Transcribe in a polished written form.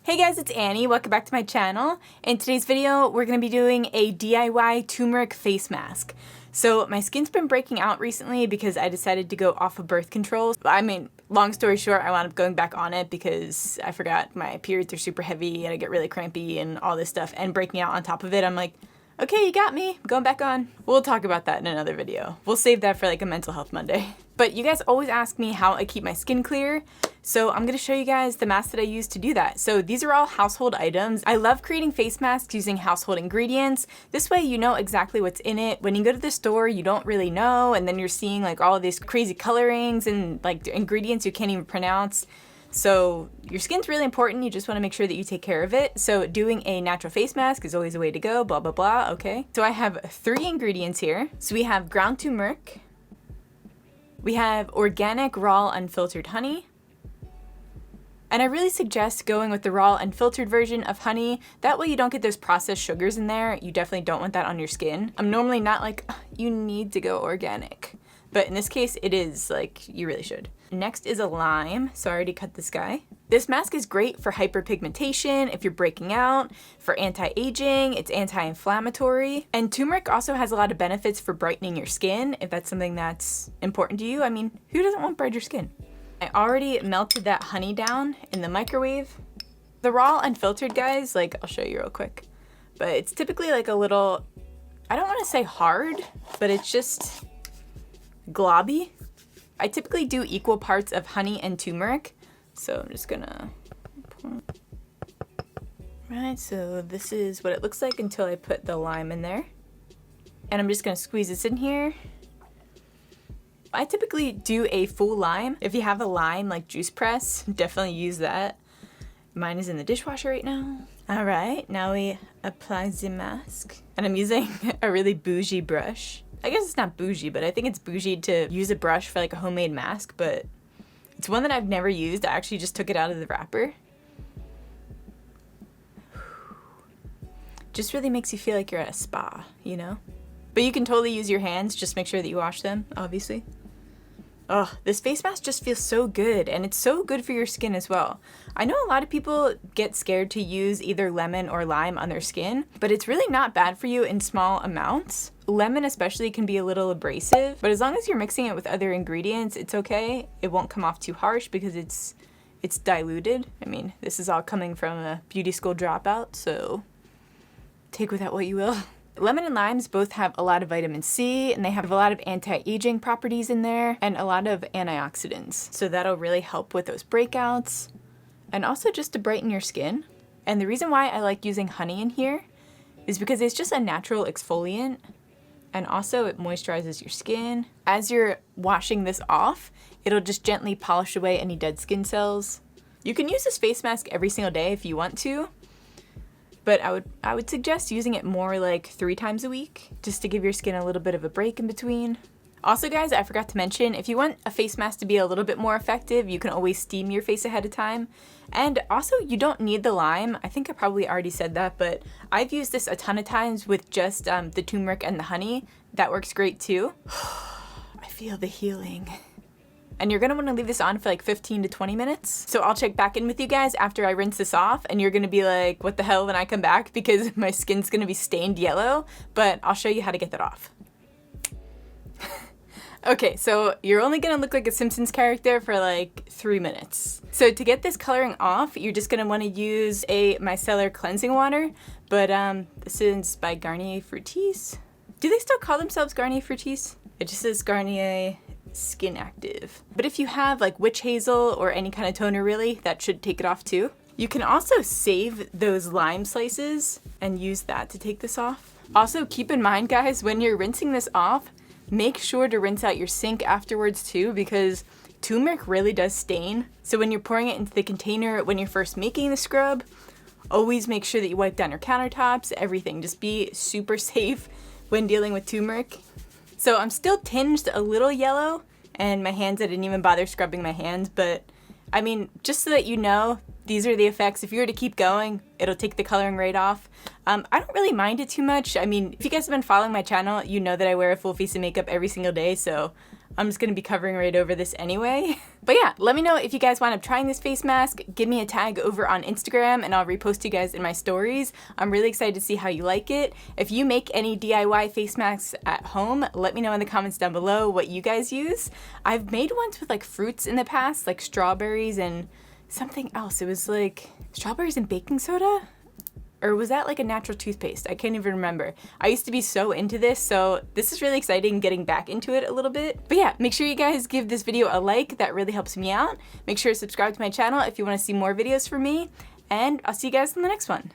Hey guys, it's Annie. Welcome back to my channel. In today's video, we're going to be doing a DIY turmeric face mask. So my skin's been breaking out recently because I decided to go off of birth control. I mean, long story short, I wound up going back on it because I forgot my periods are super heavy and I get really crampy and all this stuff, and breaking out on top of it, I'm like, okay, you got me. I'm going back on. We'll talk about that in another video. We'll save that for like a mental health Monday. But you guys always ask me how I keep my skin clear, so I'm gonna show you guys the masks that I use to do that. So these are all household items. I love creating face masks using household ingredients. This way you know exactly what's in it. When you go to the store, you don't really know, and then you're seeing like all of these crazy colorings and like ingredients you can't even pronounce. So your skin's really important. You just want to make sure that you take care of it. So doing a natural face mask is always a way to go, blah, blah, blah, okay? So I have 3 ingredients here. So we have ground turmeric, we have organic raw unfiltered honey, and I really suggest going with the raw unfiltered version of honey. That way you don't get those processed sugars in there. You definitely don't want that on your skin. I'm normally not like, you need to go organic, but in this case it is like, you really should. Next is a lime, so I already cut this guy. This mask is great for hyperpigmentation, if you're breaking out, for anti-aging, it's anti-inflammatory. And turmeric also has a lot of benefits for brightening your skin, if that's something that's important to you. I mean, who doesn't want brighter skin? I already melted that honey down in the microwave. The raw unfiltered guys, like I'll show you real quick, but it's typically like a little, I don't want to say hard, but it's just globby. I typically do equal parts of honey and turmeric, so I'm just gonna pour. Right, so this is what it looks like until I put the lime in there. And I'm just gonna squeeze this in here. I typically do a full lime. If you have a lime like juice press, definitely use that. Mine is in the dishwasher right now. All right, now we apply the mask. And I'm using a really bougie brush. I guess it's not bougie, but I think it's bougie to use a brush for like a homemade mask, but it's one that I've never used. I actually just took it out of the wrapper. Just really makes you feel like you're at a spa, you know? But you can totally use your hands, just make sure that you wash them, obviously. Oh, this face mask just feels so good, and it's so good for your skin as well. I know a lot of people get scared to use either lemon or lime on their skin, but it's really not bad for you in small amounts. Lemon especially can be a little abrasive, but as long as you're mixing it with other ingredients, it's okay. It won't come off too harsh because it's diluted. I mean, this is all coming from a beauty school dropout, so take with that what you will. Lemon and limes both have a lot of vitamin C, and they have a lot of anti-aging properties in there and a lot of antioxidants. So that'll really help with those breakouts and also just to brighten your skin. And the reason why I like using honey in here is because it's just a natural exfoliant, and also it moisturizes your skin. As you're washing this off, it'll just gently polish away any dead skin cells. You can use this face mask every single day if you want to, but I would suggest using it more like 3 times a week, just to give your skin a little bit of a break in between. Also guys, I forgot to mention, if you want a face mask to be a little bit more effective, you can always steam your face ahead of time. And also, you don't need the lime. I think I probably already said that, but I've used this a ton of times with just the turmeric and the honey. That works great too. I feel the healing. And you're gonna wanna leave this on for like 15 to 20 minutes. So I'll check back in with you guys after I rinse this off, and you're gonna be like, what the hell when I come back, because my skin's gonna be stained yellow, but I'll show you how to get that off. Okay, so you're only gonna look like a Simpsons character for like 3 minutes. So to get this coloring off, you're just gonna wanna use a micellar cleansing water, but this is by Garnier Fructis. Do they still call themselves Garnier Fructis? It just says Garnier Skin Active. But if you have like witch hazel or any kind of toner really, that should take it off too. You can also save those lime slices and use that to take this off. Also keep in mind guys, when you're rinsing this off, make sure to rinse out your sink afterwards too, because turmeric really does stain. So when you're pouring it into the container, when you're first making the scrub, always make sure that you wipe down your countertops, everything. Just be super safe when dealing with turmeric. So I'm still tinged a little yellow, and my hands, I didn't even bother scrubbing my hands, but I mean, just so that you know, these are the effects. If you were to keep going, it'll take the coloring right off. I don't really mind it too much. I mean, if you guys have been following my channel, you know that I wear a full face of makeup every single day, so I'm just gonna be covering right over this anyway. But yeah, let me know if you guys wind up trying this face mask. Give me a tag over on Instagram and I'll repost you guys in my stories. I'm really excited to see how you like it. If you make any DIY face masks at home, let me know in the comments down below what you guys use. I've made ones with like fruits in the past, like strawberries and something else. It was like strawberries and baking soda? Or was that like a natural toothpaste? I can't even remember. I used to be so into this, so this is really exciting getting back into it a little bit. But yeah, make sure you guys give this video a like. That really helps me out. Make sure to subscribe to my channel if you want to see more videos from me. And I'll see you guys in the next one.